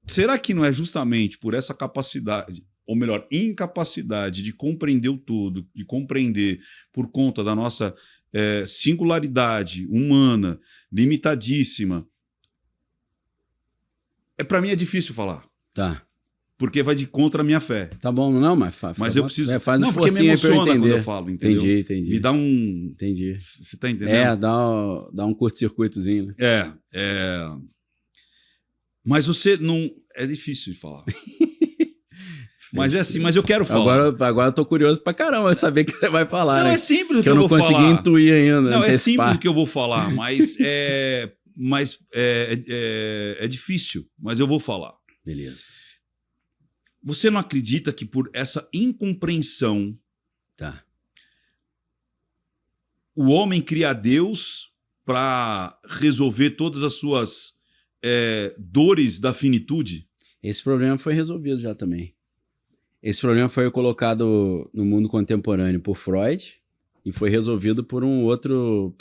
será que não é justamente por essa capacidade, ou melhor, incapacidade de compreender o todo, de compreender por conta da nossa singularidade humana, limitadíssima? Para mim é difícil falar. Tá. Porque vai de contra a minha fé. Tá bom, não, mas eu preciso... faz um porque me esforcinho aí pra eu emociona entender. quando eu falo, entendeu? Entendi. Me dá um... Entendi. Você tá entendendo? Dá um curto-circuitozinho, né? Mas você não... É difícil de falar. Mas é assim, mas eu quero falar. Agora eu tô curioso pra caramba saber o que você vai falar, não, né? É simples o que eu eu não vou falar. consegui intuir ainda. Não, antecipar. É simples o que eu vou falar, mas é difícil, mas eu vou falar. Beleza. Você não acredita que por essa incompreensão tá. o homem cria Deus para resolver todas as suas dores da finitude? Esse problema foi resolvido já também. Esse problema foi colocado no mundo contemporâneo por Freud e foi resolvido por um outro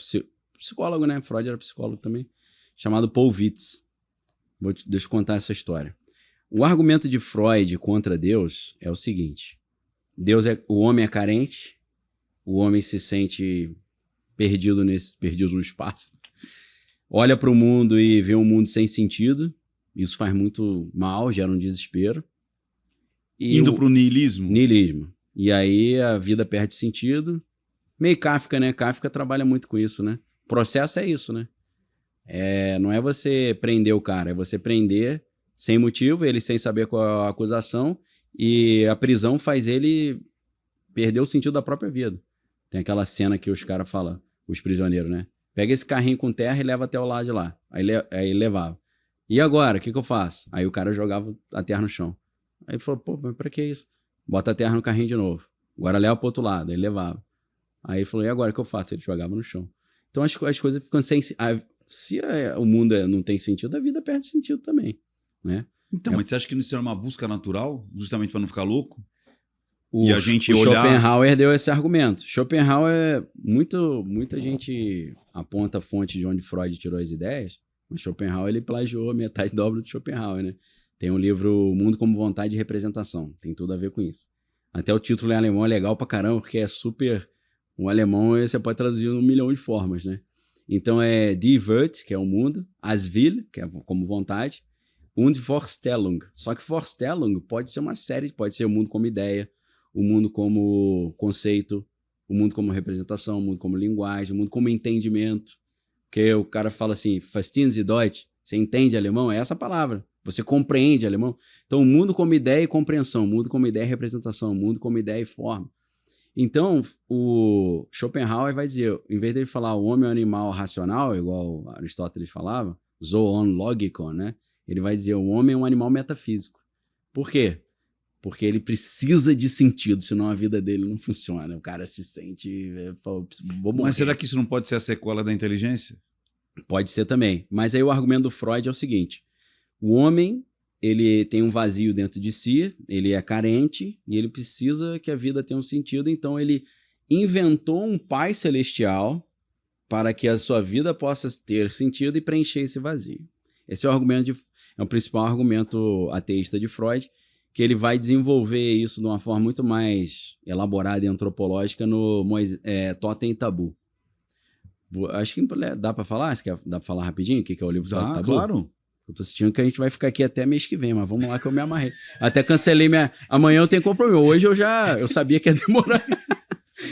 psicólogo, né? Freud era psicólogo também, chamado Paul Vitz. Deixa eu contar essa história. O argumento de Freud contra Deus é o seguinte: o homem é carente, o homem se sente perdido no espaço, olha para o mundo e vê um mundo sem sentido, isso faz muito mal, gera um desespero. Indo para o niilismo? Niilismo. E aí a vida perde sentido. Meio Kafka, né? Kafka trabalha muito com isso, né? O processo é isso, né? Não é você prender o cara, é você prender sem motivo, ele sem saber qual é a acusação, e a prisão faz ele perder o sentido da própria vida. Tem aquela cena que os caras falam, os prisioneiros, né? Pega esse carrinho com terra e leva até o lado de lá. Aí ele levava. E agora, o que eu faço? Aí o cara jogava a terra no chão. Aí ele falou, pô, mas pra que isso? Bota a terra no carrinho de novo. Agora leva pro outro lado. Aí ele levava. Aí ele falou, e agora o que eu faço? Ele jogava no chão. Então as coisas ficam sem... Se o mundo não tem sentido, a vida perde sentido também, né? Então, mas você acha que isso é uma busca natural? Justamente para não ficar louco? O Schopenhauer deu esse argumento. Schopenhauer, muita gente aponta a fonte de onde Freud tirou as ideias, mas Schopenhauer ele plagiou metade da obra do Schopenhauer, né? Tem um livro, O Mundo como Vontade e Representação, tem tudo a ver com isso. Até o título em alemão é legal pra caramba, porque é super... Um alemão você pode traduzir 1 milhão de formas, né? Então é Die Welt, que é o mundo, As Will, que é como vontade, und Vorstellung. Só que Vorstellung pode ser uma série, pode ser o mundo como ideia, o mundo como conceito, o mundo como representação, o mundo como linguagem, o mundo como entendimento. Porque o cara fala assim, verstehen Sie Deutsch? Você entende alemão? É essa palavra. Você compreende alemão? Então, o mundo como ideia e compreensão, o mundo como ideia e representação, o mundo como ideia e forma. Então, o Schopenhauer vai dizer, em vez dele falar o homem é um animal racional, igual Aristóteles falava, zoon logikon, né? Ele vai dizer o homem é um animal metafísico. Por quê? Porque ele precisa de sentido, senão a vida dele não funciona. O cara se sente... vou morrer. Mas será que isso não pode ser a sequela da inteligência? Pode ser também. Mas aí o argumento do Freud é o seguinte, o homem... ele tem um vazio dentro de si, ele é carente e ele precisa que a vida tenha um sentido, então ele inventou um pai celestial para que a sua vida possa ter sentido e preencher esse vazio. Esse é o principal argumento ateísta de Freud, que ele vai desenvolver isso de uma forma muito mais elaborada e antropológica no Totem e Tabu. Acho que dá para falar? Dá para falar rapidinho o que é o livro Totem e Tabu? Claro. Eu tô sentindo que a gente vai ficar aqui até mês que vem, mas vamos lá que eu me amarrei. Até cancelei Amanhã eu tenho compromisso. Hoje eu sabia que ia demorar.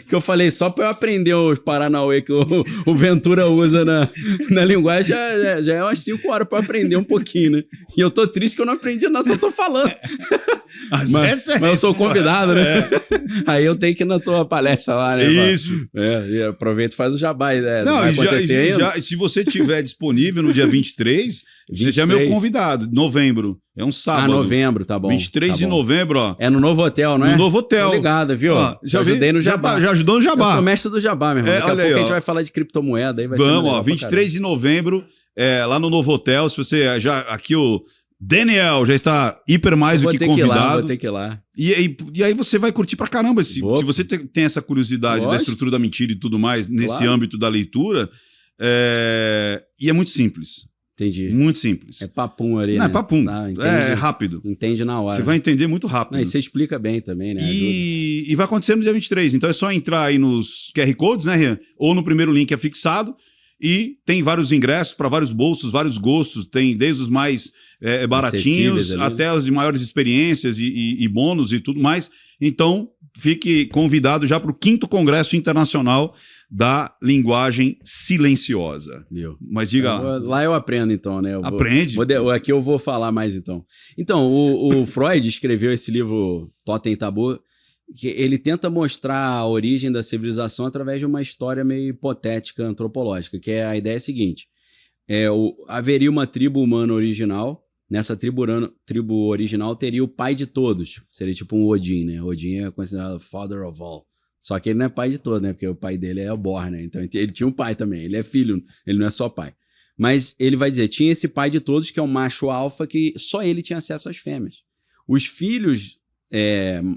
Que eu falei, só para eu aprender os Paranauê que o Ventura usa na linguagem, já é umas 5 horas para aprender um pouquinho, né? E eu tô triste que eu não aprendi nada, só tô falando. Mas eu sou convidado, né? Aí eu tenho que ir na tua palestra lá, né? Isso. E aproveita e faz o jabá. Não, vai acontecer se você estiver disponível no dia 23, você já é meu convidado. Novembro. É um sábado. Novembro, tá bom. 23 de novembro, ó. É no Novo Hotel, não é? No Novo Hotel. Tô ligado, viu? Ó, já ajudei no jabá. Já ajudou no jabá. Eu sou mestre do jabá, meu irmão. Daqui a pouco aí, a gente vai falar de criptomoeda. Aí vai Vamos, ó. 23 de novembro, lá no Novo Hotel. Se você aqui o Daniel já está hiper mais do que convidado. Vou ter que ir lá. E aí você vai curtir pra caramba. Se você tem essa curiosidade da estrutura da mentira e tudo mais, nesse âmbito da leitura, e é muito simples. Entendi. Muito simples. É papum ali, Não, né? é papum. Tá, É rápido. Entende na hora. Você vai entender muito rápido. Não, e você explica bem também, né? E vai acontecer no dia 23. Então é só entrar aí nos QR Codes, né, Rian? Ou no primeiro link é fixado. E tem vários ingressos para vários bolsos, vários gostos. Tem desde os mais baratinhos ali, até os de maiores experiências e bônus e tudo mais. Então, fique convidado já para o 5º Congresso Internacional da Linguagem Silenciosa. Mas diga lá. Lá eu aprendo, então, né? Aprende. Aqui eu vou falar mais, então. Então, o Freud escreveu esse livro, Totem e Tabu, que ele tenta mostrar a origem da civilização através de uma história meio hipotética, antropológica, que é a ideia seguinte. Haveria uma tribo humana original. Nessa tribo original teria o pai de todos. Seria tipo um Odin, né? Odin é considerado father of all. Só que ele não é pai de todos, né? Porque o pai dele é Bor, né? Então ele tinha um pai também. Ele é filho, ele não é só pai. Mas ele vai dizer, tinha esse pai de todos, que é o macho alfa, que só ele tinha acesso às fêmeas. Os filhos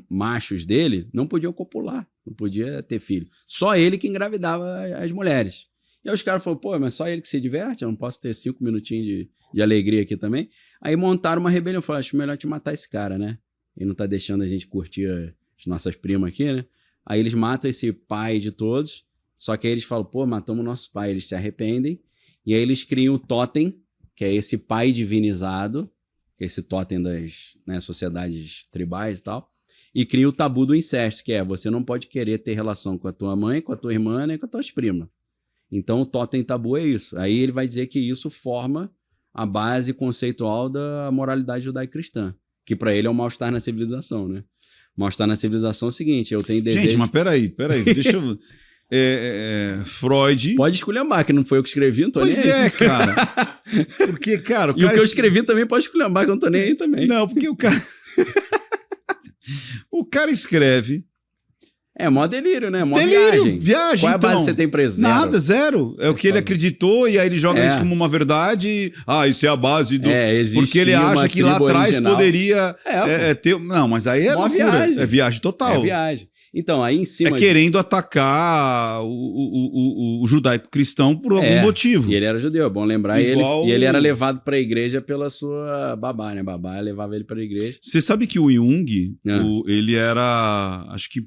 machos dele não podiam copular, não podia ter filho. Só ele que engravidava as mulheres. E aí os caras falaram, pô, mas só ele que se diverte? Eu não posso ter 5 minutinhos de alegria aqui também? Aí montaram uma rebelião. Falaram, acho melhor te matar esse cara, né? Ele não tá deixando a gente curtir as nossas primas aqui, né? Aí eles matam esse pai de todos, só que aí eles falam, pô, matamos o nosso pai. Eles se arrependem, e aí eles criam o totem, que é esse pai divinizado, esse totem das, né, sociedades tribais e tal, e cria o tabu do incesto, que é, você não pode querer ter relação com a tua mãe, com a tua irmã, nem com as tuas primas. Então o totem tabu é isso. Aí ele vai dizer que isso forma a base conceitual da moralidade judaico-cristã, que para ele é o mal-estar na civilização, né? Mal-estar na civilização é o seguinte, eu tenho desejo... Gente, mas peraí, deixa eu... Freud... Pode esculhambar, que não foi eu que escrevi, não tô nem aí. Pois é, cara. Porque, cara... E o que eu escrevi também pode esculhambar, que eu não tô nem aí também. Não, porque o cara... o cara escreve... É mó delírio, né? Mó viagem. Qual é a base que você tem pra isso? Nada, zero. É o que ele acreditou e aí ele joga isso como uma verdade. Isso é a base do... porque ele acha que lá atrás original. Poderia ter... Não, mas aí é loucura. Viagem. É viagem total. É viagem. Então, aí em cima... querendo atacar o judaico-cristão por algum motivo. E ele era judeu, é bom lembrar. E ele era levado pra igreja pela sua babá, né? Babá levava ele pra igreja. Você sabe que o Jung, ele era... Acho que...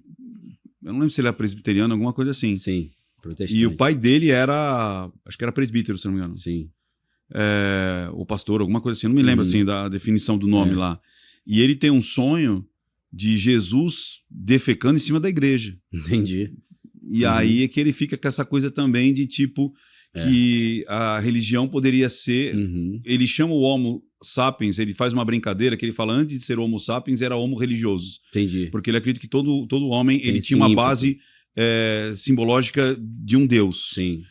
Eu não lembro se ele era presbiteriano, alguma coisa assim. Sim, protestante. E o pai dele era... Acho que era presbítero, se não me engano. Sim. O pastor, alguma coisa assim. Eu não me lembro, assim, da definição do nome lá. E ele tem um sonho de Jesus defecando em cima da igreja. Entendi. E aí é que ele fica com essa coisa também de tipo... que a religião poderia ser... Ele chama o Homo sapiens, ele faz uma brincadeira que ele fala, antes de ser Homo sapiens, era Homo religiosos. Entendi. Porque ele acredita que todo homem ele tinha uma base simbológica de um Deus. Sim.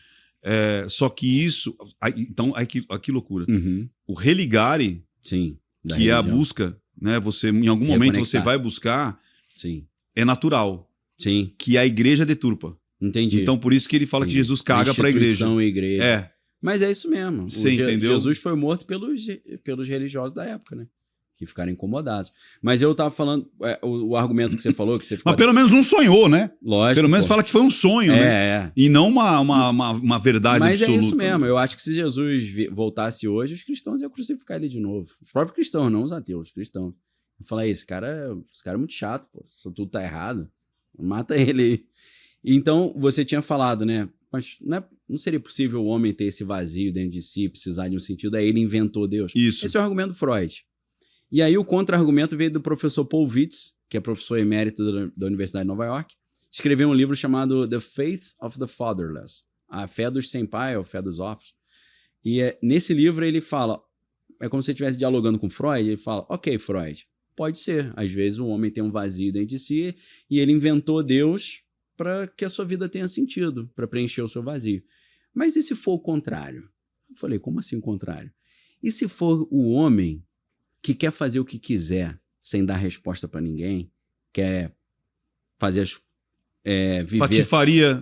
Só que isso... Então, que loucura. O religare, sim, que religião. É a busca, né? Você, em algum momento você vai buscar, é natural. Sim. Que a igreja deturpa. Entendi. Então, por isso que ele fala que Jesus caga para a igreja. Igreja. Mas é isso mesmo. Você entendeu? Jesus foi morto pelos religiosos da época, né? Que ficaram incomodados. Mas eu tava falando, o argumento que você falou, que você ficou... Mas pelo menos um sonhou, né? Lógico. Pelo menos fala que foi um sonho, né? E não uma verdade absoluta. Mas é isso mesmo. Eu acho que se Jesus voltasse hoje, os cristãos iam crucificar ele de novo. Os próprios cristãos, não os ateus, os cristãos. Eu falei, esse cara é muito chato, pô. Se tudo tá errado, mata ele aí. Então, você tinha falado, né? Mas não seria possível o homem ter esse vazio dentro de si, precisar de um sentido, aí ele inventou Deus. Isso. Esse é o argumento do Freud. E aí o contra-argumento veio do professor Paul Witz, que é professor emérito da Universidade de Nova York, escreveu um livro chamado The Faith of the Fatherless, a fé dos sem pai, ou fé dos órfãos. E nesse livro ele fala, é como se ele estivesse dialogando com Freud, ele fala, ok, Freud, pode ser, às vezes o homem tem um vazio dentro de si e ele inventou Deus para que a sua vida tenha sentido, para preencher o seu vazio. Mas e se for o contrário? Eu falei, como assim o contrário? E se for o homem que quer fazer o que quiser, sem dar resposta para ninguém, quer fazer viver...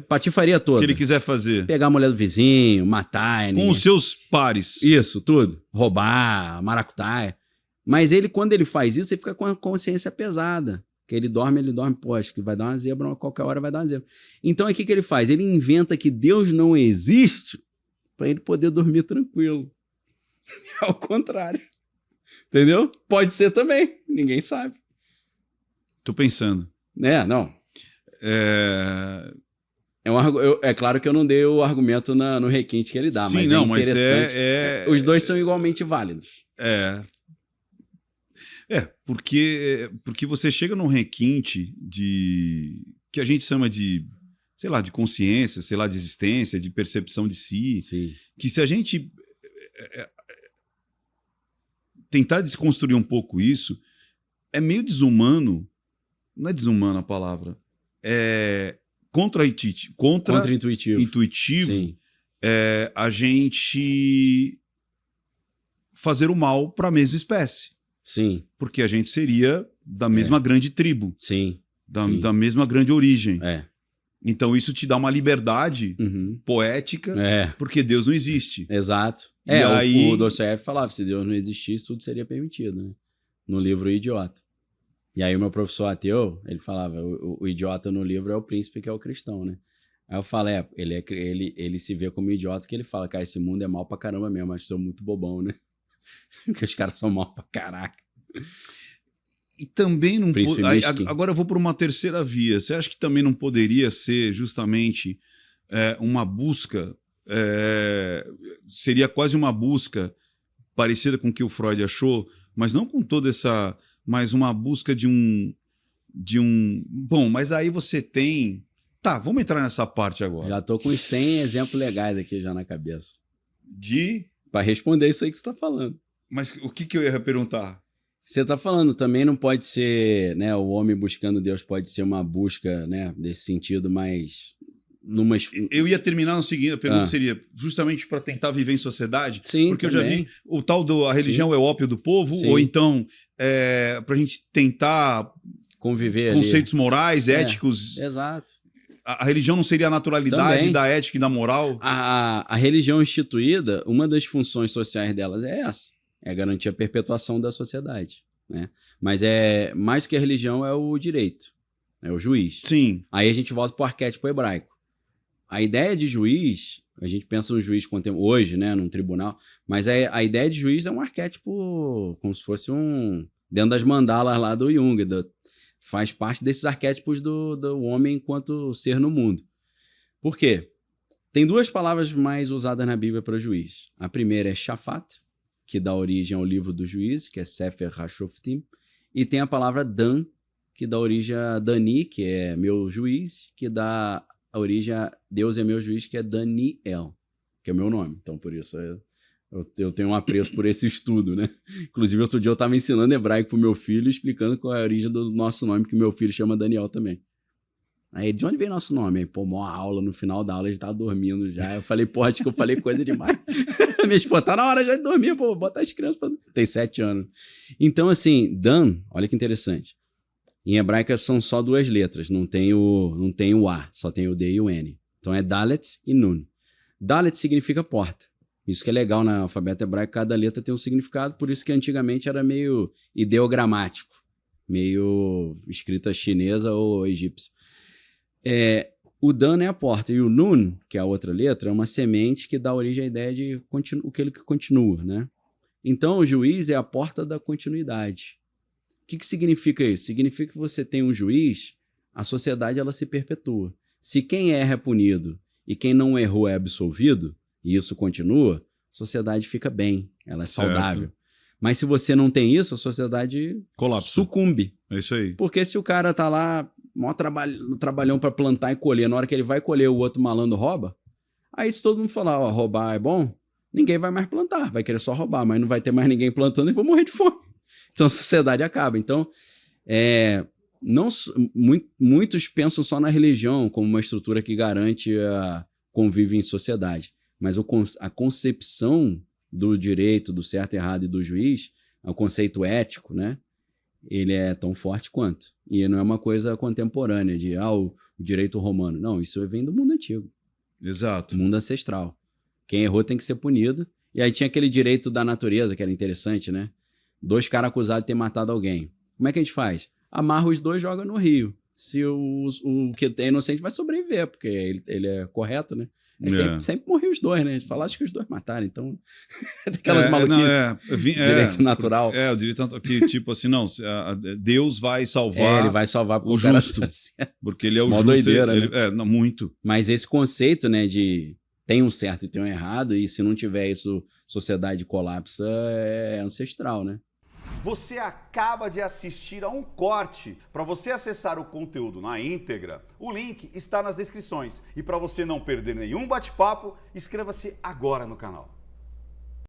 Patifaria toda. Que ele quiser fazer. Pegar a mulher do vizinho, matar... Com os seus pares. Isso, tudo. Roubar, maracutaia. Mas ele, quando ele faz isso, ele fica com a consciência pesada. Que ele dorme, pô, acho que vai dar uma zebra, qualquer hora vai dar uma zebra. Então, o que ele faz? Ele inventa que Deus não existe para ele poder dormir tranquilo. É o contrário. Entendeu? Pode ser também. Ninguém sabe. Tô pensando. Não. É claro que eu não dei o argumento no requinte que ele dá, sim, mas não, é interessante. Mas os dois são igualmente válidos. Porque você chega num requinte que a gente chama de, sei lá, de consciência, sei lá, de existência, de percepção de si, Sim. Que se a gente tentar desconstruir um pouco isso, é meio desumano, não é desumana a palavra, é contra-intuitivo a gente fazer o mal para a mesma espécie. Sim. Porque a gente seria da mesma grande tribo. Sim. Da mesma grande origem. É. Então isso te dá uma liberdade poética, porque Deus não existe. Exato. O Dostoiévski falava, se Deus não existisse, tudo seria permitido, né? No livro O Idiota. E aí o meu professor ateu, ele falava, o idiota no livro é o príncipe que é o cristão, né? Aí eu falo, ele se vê como idiota, que ele fala, cara, esse mundo é mal pra caramba mesmo, mas sou muito bobão, né? Porque os caras são mal pra caraca. E também não pode... Agora eu vou para uma terceira via. Você acha que também não poderia ser justamente uma busca... seria quase uma busca parecida com o que o Freud achou, mas não com toda essa... Mas uma busca de um... Bom, mas aí você tem... Tá, vamos entrar nessa parte agora. Já tô com uns 100 exemplos legais aqui já na cabeça. Para responder isso aí que você tá falando. Mas o que eu ia perguntar? Você tá falando também não pode ser, né? O homem buscando Deus pode ser uma busca, né? Desse sentido, mas eu ia terminar no seguinte, a pergunta seria justamente para tentar viver em sociedade. Sim, porque também. Eu já vi o tal a religião é o ópio do povo, ou então para a gente tentar conviver conceitos morais, éticos. Exato. A religião não seria a naturalidade também. Da ética e da moral? A religião instituída, uma das funções sociais delas é essa. É garantir a perpetuação da sociedade, né? Mas mais do que a religião é o direito, é o juiz. Sim. Aí a gente volta para o arquétipo hebraico. A ideia de juiz, a gente pensa no juiz hoje, né, num tribunal, mas a ideia de juiz é um arquétipo como se fosse dentro das mandalas lá do Jung, faz parte desses arquétipos do homem enquanto ser no mundo. Por quê? Tem duas palavras mais usadas na Bíblia para juiz. A primeira é Shafat, que dá origem ao livro do juiz, que é Sefer HaShoftim, e tem a palavra Dan, que dá origem a Dani, que é meu juiz, que dá a origem a Deus é meu juiz, que é Daniel, que é o meu nome. Então, por isso, eu tenho um apreço por esse estudo, né? Inclusive, outro dia eu estava ensinando hebraico pro meu filho, explicando qual é a origem do nosso nome, que meu filho chama Daniel também. Aí, de onde vem nosso nome? Aí, pô, maior aula, no final da aula, ele tava dormindo já. Eu falei, pô, acho que eu falei coisa demais. Minha esposa, tá na hora já de dormir, pô, bota as crianças pra... Tem 7 anos. Então, assim, Dan, olha que interessante. Em hebraico são só 2 letras, não tem o A, só tem o D e o N. Então é Dalet e Nun. Dalet significa porta. Isso que é legal no alfabeto hebraico, cada letra tem um significado, por isso que antigamente era meio ideogramático, meio escrita chinesa ou egípcia. O Dan é a porta, e o Nun, que é a outra letra, é uma semente que dá origem à ideia de aquele que continua, né? Então, o juiz é a porta da continuidade. O que significa isso? Significa que você tem um juiz, a sociedade ela se perpetua. Se quem erra é punido e quem não errou é absolvido, e isso continua, a sociedade fica bem, ela é saudável. Mas se você não tem isso, a sociedade colapsa, sucumbe. É isso aí. Porque se o cara tá lá, maior trabalhão para plantar e colher, na hora que ele vai colher, o outro malandro rouba, aí se todo mundo falar, ó, roubar é bom, ninguém vai mais plantar, vai querer só roubar, mas não vai ter mais ninguém plantando e vou morrer de fome. Então a sociedade acaba. Então, muitos pensam só na religião como uma estrutura que garante a convívio em sociedade. Mas a concepção do direito, do certo e errado e do juiz, o conceito ético, né? Ele é tão forte quanto. E não é uma coisa contemporânea de o direito romano. Não, isso vem do mundo antigo. Exato. Mundo ancestral. Quem errou tem que ser punido. E aí tinha aquele direito da natureza, que era interessante, né? 2 caras acusados de ter matado alguém. Como é que a gente faz? Amarra os 2 e joga no rio. se o que é inocente vai sobreviver, porque ele é correto, né? Sempre morriam os dois, né? Falaste que os dois mataram, então... Aquelas maluquices. Direito natural. O direito natural, que tipo assim, não, Deus vai salvar... ele vai salvar o justo, porque ele é o justo. Doideira, né? Não, muito. Mas esse conceito, né, de tem um certo e tem um errado, e se não tiver isso, sociedade colapsa, é ancestral, né? Você acaba de assistir a um corte. Para você acessar o conteúdo na íntegra, o link está nas descrições. E para você não perder nenhum bate-papo, inscreva-se agora no canal.